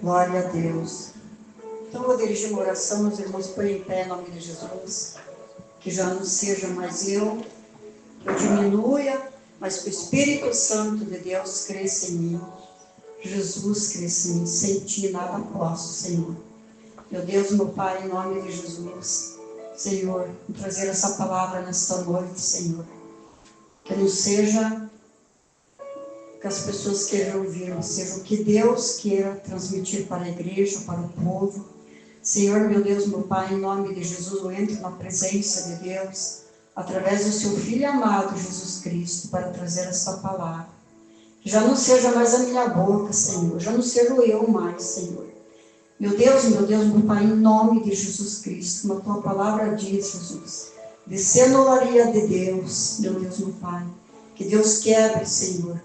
Glória a Deus. Então, eu vou dirigir uma oração, meus irmãos, põem em pé em nome de Jesus. Que já não seja mais eu, que eu diminua, mas que o Espírito Santo de Deus cresça em mim. Jesus cresça em mim. Sem ti nada posso, Senhor. Meu Deus, meu Pai, em nome de Jesus. Senhor, vou trazer essa palavra nesta noite, Senhor. Que não seja que as pessoas queiram ouvir, mas seja o que Deus queira transmitir para a igreja, para o povo. Senhor, meu Deus, meu Pai, em nome de Jesus, eu entro na presença de Deus, através do seu Filho amado, Jesus Cristo, para trazer esta palavra. Que já não seja mais a minha boca, Senhor, já não seja eu mais, Senhor. Meu Deus, meu Pai, em nome de Jesus Cristo, como a tua palavra diz, Jesus, descendo a glória de Deus, meu Deus, meu Pai, que Deus quebre, Senhor.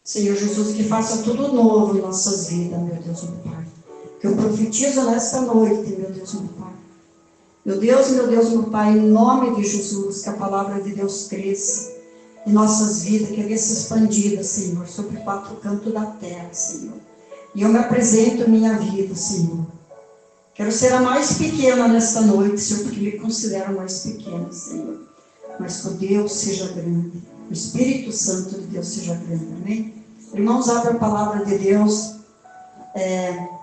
Senhor Jesus, que faça tudo novo em nossas vidas, meu Deus, meu Pai. Que eu profetizo nesta noite, meu Deus, meu Pai. Meu Deus, meu Pai, em nome de Jesus, que a palavra de Deus cresça em nossas vidas, que ela se expandida, Senhor, sobre o quatro cantos da terra, Senhor. E eu me apresento minha vida, Senhor. Quero ser a mais pequena nesta noite, Senhor, porque me considero mais pequena, Senhor. Mas que o Deus seja grande, o Espírito Santo de Deus seja grande, amém? Irmãos, abre a palavra de Deus,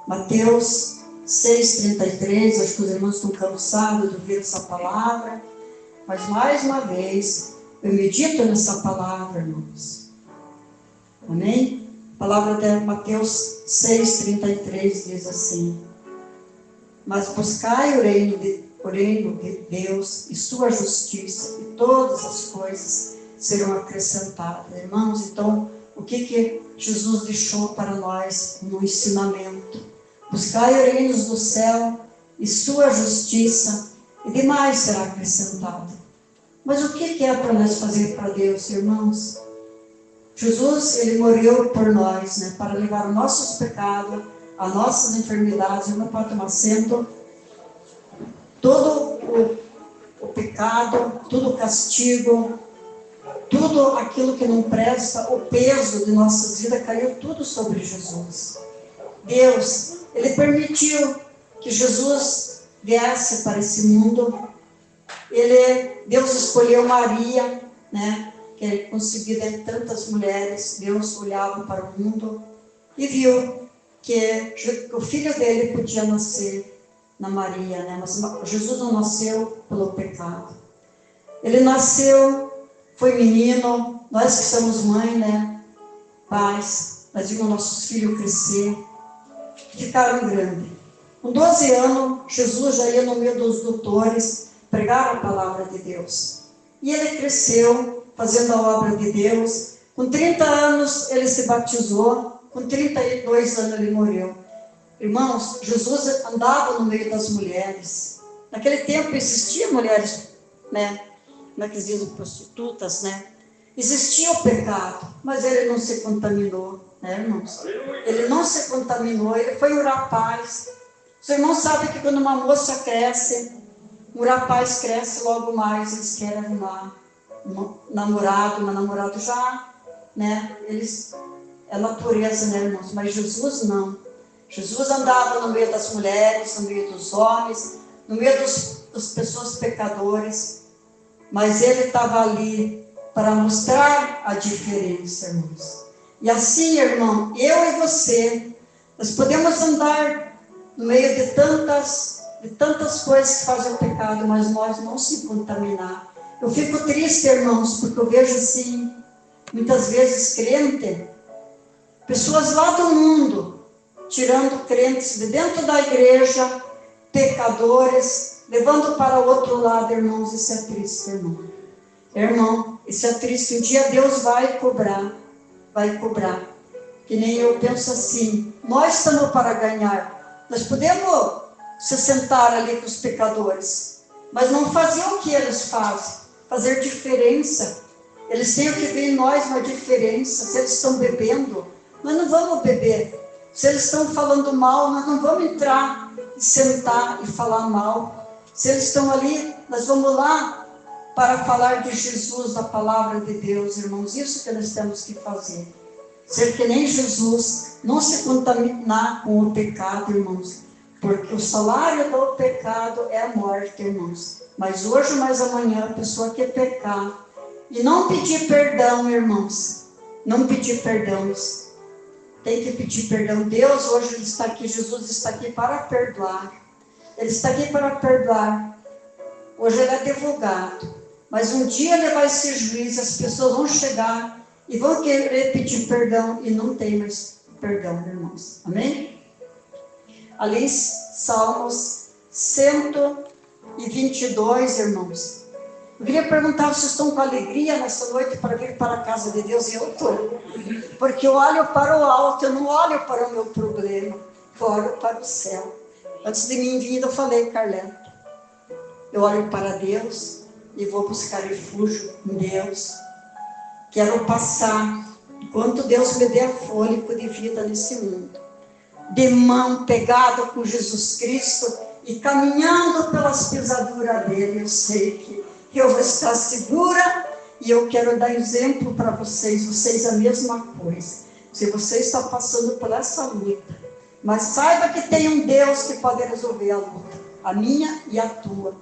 Mateus 6,33, acho que os irmãos estão cansados de ouvir essa palavra, mas mais uma vez, eu medito nessa palavra, irmãos, amém? A palavra de Mateus 6,33 diz assim: mas buscai o reino de Deus e sua justiça, e todas as coisas serão acrescentadas. Irmãos, então, o que Jesus deixou para nós no ensinamento? Buscai o reino do céu e sua justiça, e demais será acrescentado. Mas o que é para nós fazer para Deus, irmãos? Jesus, ele morreu por nós, né, para levar os nossos pecados, as nossas enfermidades. Não pode tomar assento. Todo o pecado, todo o castigo, tudo aquilo que não presta, o peso de nossas vidas caiu tudo sobre Jesus. Deus, ele permitiu que Jesus viesse para esse mundo. Deus escolheu Maria, né, que é concebida entre tantas mulheres. Deus olhava para o mundo e viu que o filho dele podia nascer na Maria, né? Mas Jesus não nasceu pelo pecado. Ele nasceu, foi menino, nós que somos mãe, né? Pais, nós vimos nossos filhos crescer, ficaram grandes. Com 12 anos, Jesus já ia no meio dos doutores pregar a palavra de Deus. E ele cresceu, fazendo a obra de Deus. Com 30 anos, ele se batizou. Com 32 anos, ele morreu. Irmãos, Jesus andava no meio das mulheres. Naquele tempo existiam mulheres, né? Como é que dizem, prostitutas, né? Existia o pecado, mas ele não se contaminou, né, irmãos? Ele não se contaminou, ele foi um rapaz. Os irmãos sabem que quando uma moça cresce, um rapaz cresce logo mais, eles querem arrumar um namorado já, né? É natureza, né, irmãos? Mas Jesus não. Jesus andava no meio das mulheres, no meio dos homens, no meio das pessoas pecadoras, mas ele estava ali para mostrar a diferença, irmãos. E assim, irmão, eu e você, nós podemos andar no meio de tantas coisas que fazem o pecado, mas nós não se contaminar. Eu fico triste, irmãos, porque eu vejo assim, muitas vezes crente, pessoas lá do mundo, tirando crentes de dentro da igreja, pecadores, levando para o outro lado, irmãos. Isso é triste, irmão. Irmão, isso é triste. Um dia Deus vai cobrar. Que nem eu penso assim, nós estamos para ganhar. Nós podemos se sentar ali com os pecadores, mas não fazer o que eles fazem, fazer diferença. Eles têm que ver em nós uma diferença. Se eles estão bebendo, nós não vamos beber. Se eles estão falando mal, nós não vamos entrar e sentar e falar mal. Se eles estão ali, nós vamos lá para falar de Jesus, da palavra de Deus, irmãos. Isso que nós temos que fazer. ser que nem Jesus, não se contaminar com o pecado, irmãos, porque o salário do pecado é a morte, irmãos. Mas hoje, mais amanhã, a pessoa quer pecar e não pedir perdão, irmãos, não pedir perdão, tem que pedir perdão. Deus hoje ele está aqui, Jesus está aqui para perdoar, ele está aqui para perdoar. Hoje ele é advogado, mas um dia ele vai ser juiz, as pessoas vão chegar e vão querer pedir perdão e não tem mais perdão, irmãos. Amém? Ali, Salmos 122, irmãos. Eu queria perguntar se vocês estão com alegria nessa noite para vir para a casa de Deus, e eu estou. Porque eu olho para o alto, eu não olho para o meu problema, eu olho para o céu. Antes de mim vir, eu falei, Carleta, eu olho para Deus e vou buscar refúgio em Deus. Quero passar, enquanto Deus me der fôlego de vida nesse mundo, de mão pegada com Jesus Cristo e caminhando pelas pisaduras dele. Eu sei que eu vou estar segura e eu quero dar exemplo para vocês a mesma coisa. Se você está passando por essa luta, mas saiba que tem um Deus que pode resolver a luta, a minha e a tua.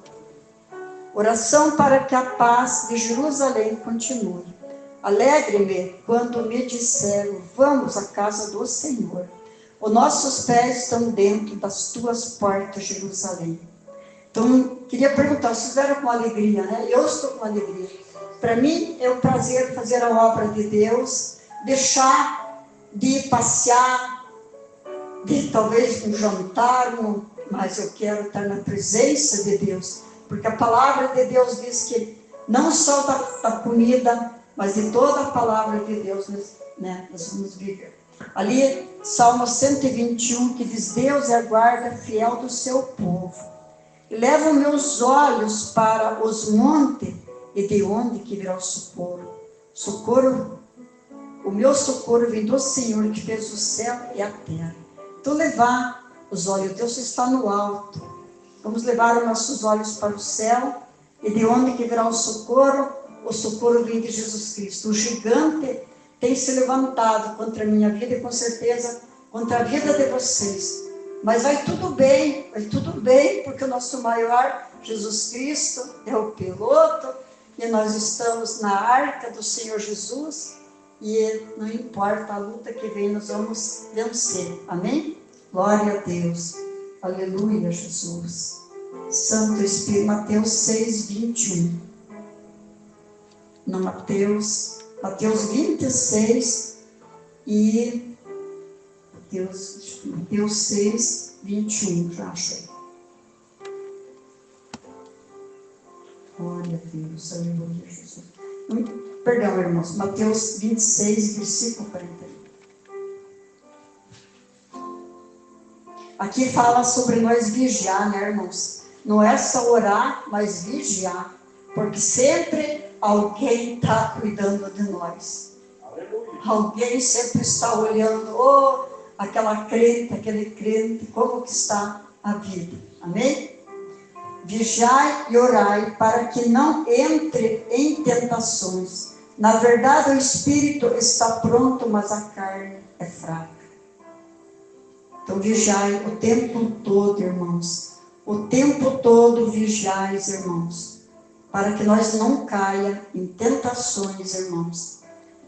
Oração para que a paz de Jerusalém continue. Alegre-me quando me disseram, vamos à casa do Senhor. Os nossos pés estão dentro das tuas portas, Jerusalém. Então, queria perguntar, vocês estiveram com alegria, né? Eu estou com alegria. Para mim, é um prazer fazer a obra de Deus, deixar de passear, de talvez um jantar, mas eu quero estar na presença de Deus. Porque a palavra de Deus diz que não só da comida, mas de toda a palavra de Deus, né, nós vamos viver. Ali, Salmo 121, que diz, Deus é a guarda fiel do seu povo. E leva meus olhos para os montes, e de onde que virá o socorro? Socorro, o meu socorro vem do Senhor, que fez o céu e a terra. Então, levar os olhos, Deus está no alto. Vamos levar os nossos olhos para o céu, e de onde que virá o socorro? O socorro vem de Jesus Cristo. O gigante tem se levantado contra a minha vida e com certeza contra a vida de vocês. Mas vai tudo bem, porque o nosso maior, Jesus Cristo, é o piloto, e nós estamos na arca do Senhor Jesus, e não importa a luta que vem, nós vamos vencer. Amém? Glória a Deus. Aleluia, Jesus. Santo Espírito, Mateus 6, 21. No Mateus 26 e Mateus 6, 21, já achei. Glória a Deus, aleluia, Jesus. Perdão, irmãos, Mateus 26, versículo 41. Aqui fala sobre nós vigiar, né, irmãos? Não é só orar, mas vigiar. Porque sempre alguém está cuidando de nós. Aleluia. Alguém sempre está olhando, aquela crente, aquele crente, como que está a vida. Amém? Vigiai e orai para que não entre em tentações. Na verdade, o espírito está pronto, mas a carne é fraca. Então, vigiai o tempo todo, irmãos. O tempo todo vigiai, irmãos. Para que nós não caia em tentações, irmãos.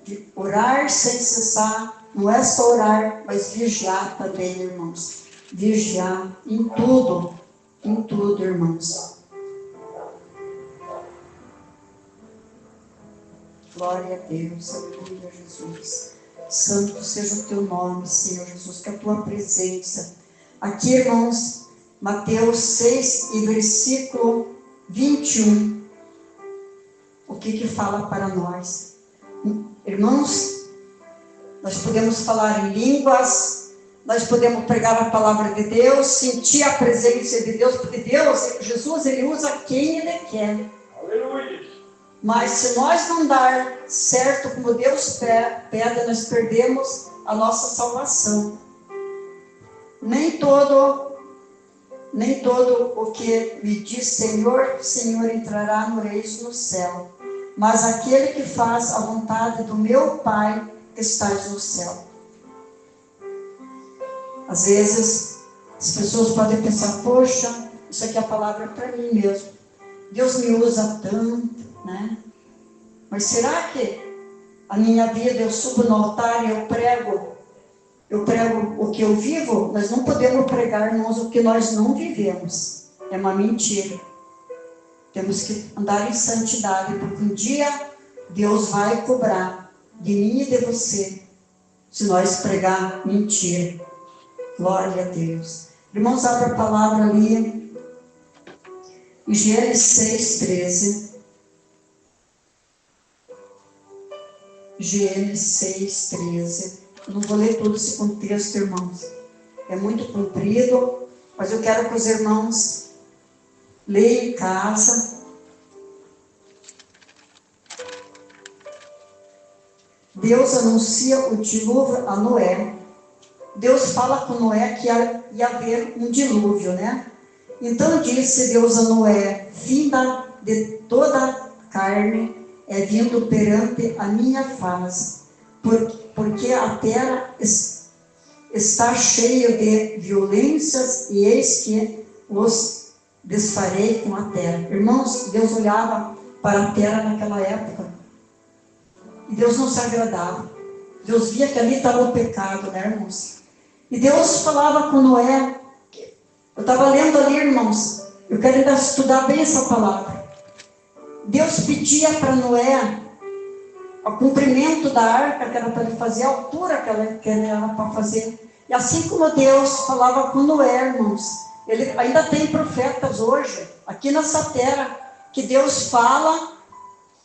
De orar sem cessar, não é só orar, mas vigiar também, irmãos. Vigiar em tudo, irmãos. Glória a Deus, aleluia, Jesus. Santo seja o teu nome, Senhor Jesus, que a tua presença. Aqui, irmãos, Mateus 6 e versículo 21. O que fala para nós? Irmãos, nós podemos falar em línguas, nós podemos pregar a palavra de Deus, sentir a presença de Deus, porque Deus, Jesus, Ele usa quem Ele quer. Aleluia. Mas se nós não dar certo como Deus pede, nós perdemos a nossa salvação. Nem todo o que me diz Senhor, Senhor entrará no reino do céu. Mas aquele que faz a vontade do meu Pai que estais no céu. Às vezes, as pessoas podem pensar, poxa, isso aqui é a palavra para mim mesmo. Deus me usa tanto, né? Mas será que a minha vida, eu subo no altar e eu prego o que eu vivo? Nós não podemos pregar, irmãos, o que nós não vivemos. É uma mentira. Temos que andar em santidade, porque um dia Deus vai cobrar de mim e de você, se nós pregar mentira. Glória a Deus. Irmãos, abra a palavra ali, em Gênesis 6:13. Gênesis 6:13. Não vou ler todo esse contexto, irmãos. É muito comprido, mas eu quero que os irmãos leiam em casa. Deus anuncia o dilúvio a Noé. Deus fala com Noé que ia haver um dilúvio, né? Então disse Deus a Noé: fim de toda carne é vindo perante a minha face, porque a terra está cheia de violências, e eis que os desfarei com a terra. Irmãos, Deus olhava para a terra naquela época, e Deus não se agradava. Deus via que ali estava o pecado, né, irmãos? E Deus falava com Noé. Eu estava lendo ali, irmãos, eu quero ainda estudar bem essa palavra. Deus pedia para Noé o cumprimento da arca, que era para ele fazer, a altura que era para fazer. E assim como Deus falava com Noé, irmãos, ele ainda tem profetas hoje, aqui nessa terra, que Deus fala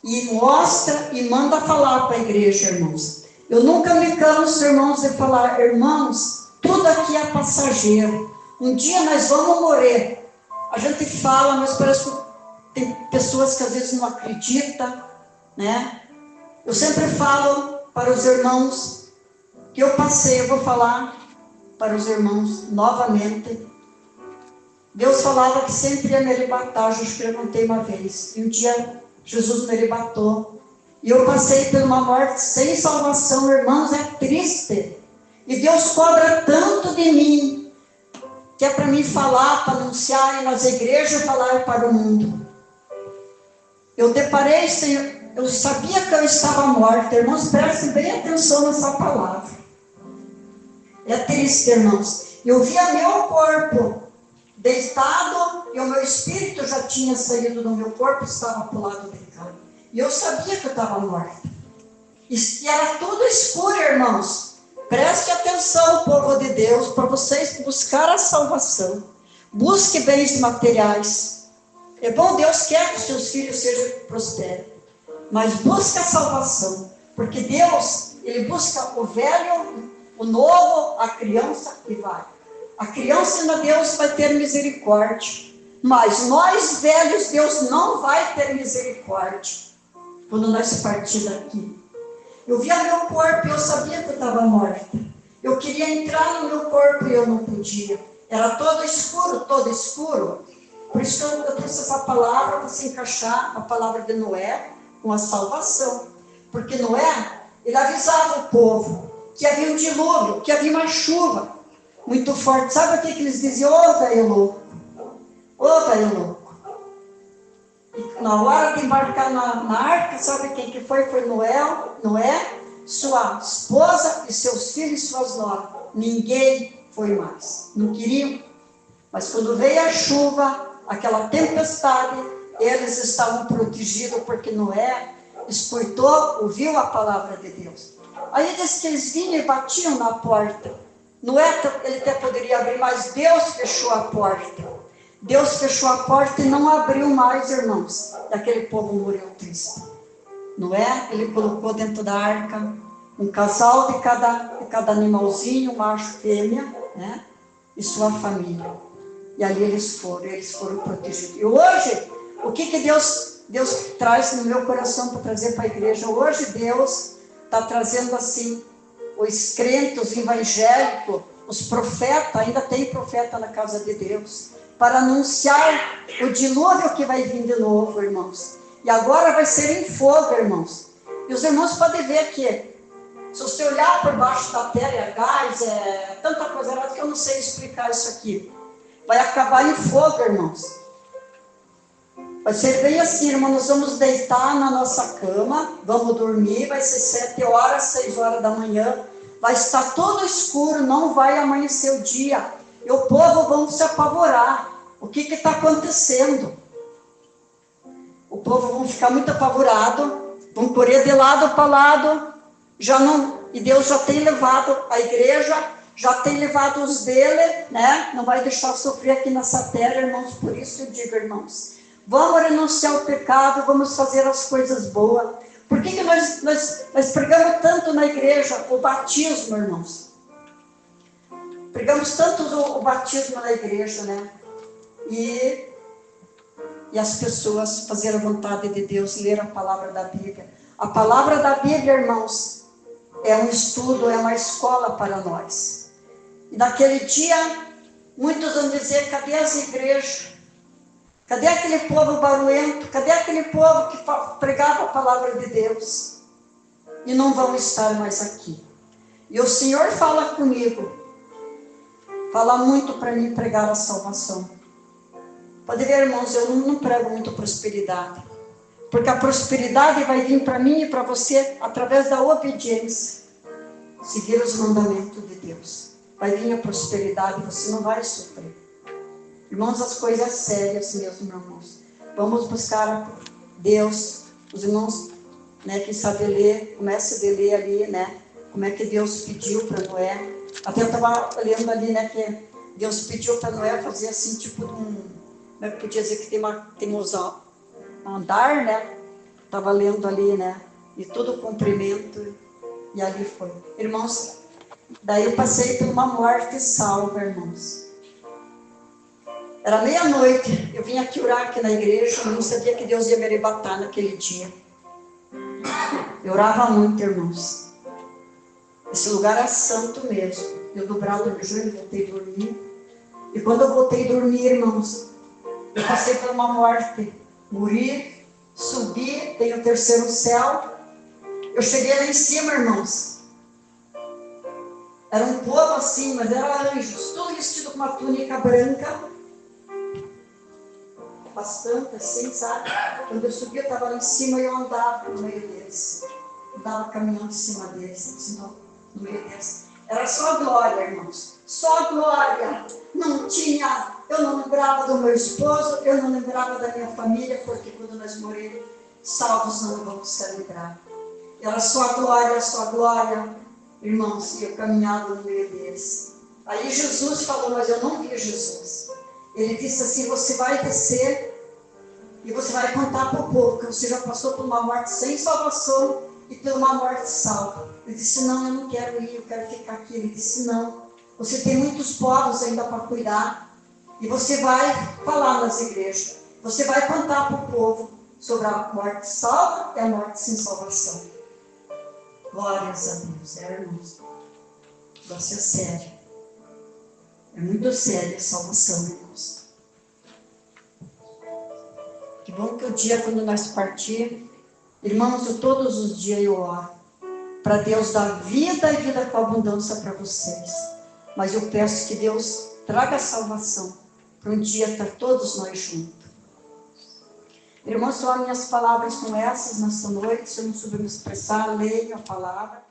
e mostra e manda falar para a igreja, irmãos. Eu nunca me canso, irmãos, de falar, irmãos, tudo aqui é passageiro. Um dia nós vamos morrer. A gente fala, mas parece que tem pessoas que às vezes não acreditam, né? Eu sempre falo para os irmãos que eu passei, eu vou falar para os irmãos novamente. Deus falava que sempre ia me arrebatar, eu já perguntei uma vez. E um dia Jesus me arrebatou. E eu passei por uma morte sem salvação, irmãos, é triste. E Deus cobra tanto de mim, que é para mim falar, para anunciar nas igrejas, falar para o mundo. Eu deparei, Senhor, eu sabia que eu estava morta. Irmãos, prestem bem atenção nessa palavra. É triste, irmãos. Eu via meu corpo deitado e o meu espírito já tinha saído do meu corpo, estava para o lado de cá. E eu sabia que eu estava morta. E era tudo escuro, irmãos. Preste atenção, povo de Deus, para vocês buscar a salvação. Busque bens materiais. É bom, Deus quer que os seus filhos sejam prosperos. Mas busque a salvação. Porque Deus, Ele busca o velho, o novo, a criança e vai. A criança ainda Deus vai ter misericórdia. Mas nós velhos, Deus não vai ter misericórdia quando nós partir daqui. Eu via meu corpo e eu sabia que eu estava morta. Eu queria entrar no meu corpo e eu não podia. Era todo escuro, todo escuro. Por isso que eu trouxe essa palavra para se encaixar a palavra de Noé com a salvação. Porque Noé, ele avisava o povo que havia um dilúvio, que havia uma chuva muito forte. Sabe o que eles diziam? Ô, velho louco! Ô, velho louco! E na hora de embarcar na arca, sabe quem que foi? Foi Noé, sua esposa e seus filhos e suas noras. Ninguém foi mais. Não queriam. Mas quando veio a chuva, aquela tempestade, eles estavam protegidos porque Noé escutou, ouviu a palavra de Deus. Aí diz que eles vinham e batiam na porta. Noé, ele até poderia abrir, mas Deus fechou a porta. Deus fechou a porta e não abriu mais, irmãos. E aquele povo morreu triste. Noé, ele colocou dentro da arca um casal de cada animalzinho, macho, fêmea, né? E sua família. E ali eles foram protegidos. E hoje, o que Deus traz no meu coração para trazer para a igreja? Hoje Deus está trazendo assim, os crentes, os evangélicos, os profetas, ainda tem profeta na casa de Deus, para anunciar o dilúvio que vai vir de novo, irmãos. E agora vai ser em fogo, irmãos. E os irmãos podem ver que Se você olhar por baixo da terra, é gás, é tanta coisa errada que eu não sei explicar isso aqui. Vai acabar em fogo, irmãos. Vai ser bem assim, irmão, nós vamos deitar na nossa cama, vamos dormir, vai ser 7 horas, 6 horas da manhã, vai estar todo escuro, não vai amanhecer o dia. E o povo vão se apavorar. O que está acontecendo? O povo vão ficar muito apavorado, vão correr de lado para lado, e Deus já tem levado a igreja, já tem levado os dele, né? Não vai deixar sofrer aqui nessa terra, irmãos. Por isso eu digo, irmãos, vamos renunciar ao pecado, vamos fazer as coisas boas. Por que nós pregamos tanto na igreja o batismo, irmãos? Pregamos tanto o batismo na igreja, né? E as pessoas fazerem a vontade de Deus, ler a palavra da Bíblia. A palavra da Bíblia, irmãos, é um estudo, é uma escola para nós. E naquele dia, muitos vão dizer, cadê as igrejas? Cadê aquele povo barulhento? Cadê aquele povo que pregava a palavra de Deus? E não vão estar mais aqui. E o Senhor fala comigo, fala muito para mim pregar a salvação. Pode ver, irmãos, eu não prego muito prosperidade. Porque a prosperidade vai vir para mim e para você através da obediência. Seguir os mandamentos de Deus. Vai vir a prosperidade e você não vai sofrer. Irmãos, as coisas sérias mesmo, irmãos. Vamos buscar Deus. Os irmãos, né, que sabem ler, comece a ler ali, né? Como é que Deus pediu para Noé. Até eu estava lendo ali, né, que Deus pediu para Noé fazer assim, tipo de um... Como é que podia dizer que tem uns andar, né? Estava lendo ali, né? E todo o comprimento, e ali foi. Irmãos, daí eu passei por uma morte salva, irmãos. Era meia-noite, eu vim aqui orar aqui na igreja, eu não sabia que Deus ia me arrebatar naquele dia. Eu orava muito, irmãos. Esse lugar é santo mesmo. Eu dobrava o joelho, voltei a dormir. E quando eu voltei a dormir, irmãos, eu passei por uma morte. Morri, subi, tem o terceiro céu. Eu cheguei lá em cima, irmãos. Era um povo assim, mas era anjos, tudo vestido com uma túnica branca. Bastante assim, sabe? Quando eu subi, eu estava lá em cima e eu andava no meio deles. Andava caminhando em cima deles, assim, no meio deles. Era só glória, irmãos. Só glória. Não tinha... Eu não lembrava do meu esposo, eu não lembrava da minha família, porque quando nós morremos, salvos não vamos ser lembrados. Era só glória, irmãos, e eu caminhava no meio deles. Aí Jesus falou, mas eu não vi Jesus. Ele disse assim, você vai descer e você vai contar para o povo que você já passou por uma morte sem salvação e por uma morte salva. Ele disse, não, eu não quero ir, eu quero ficar aqui. Ele disse, não, você tem muitos povos ainda para cuidar. E você vai falar nas igrejas. Você vai contar para o povo sobre a morte salva e a morte sem salvação. Glórias a Deus, irmãos. O negócio é sério. É muito sério a salvação, irmãos. Que bom que o dia quando nós partir, irmãos, todos os dias eu oro para Deus dar vida e vida com abundância para vocês. Mas eu peço que Deus traga a salvação para um dia estar todos nós juntos. Irmãos, só minhas palavras são essas nesta noite. Se eu não souber me expressar, leio a palavra.